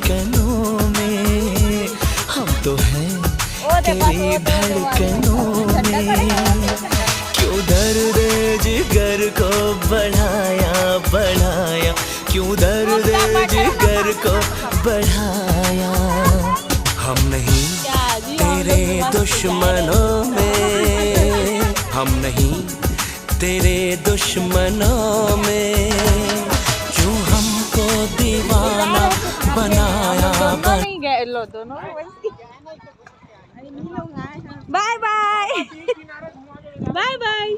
धड़कनों में, हम तो हैं तेरी धड़कनों में। क्यों दर्द जिगर को बढ़ाया बढ़ाया, क्यों दर्द जिगर को बढ़ाया। हम नहीं तेरे दुश्मनों में, हम नहीं तेरे दुश्मनों में। क्यों हमको दीवाना बनाया बाय बाय बाय बाय।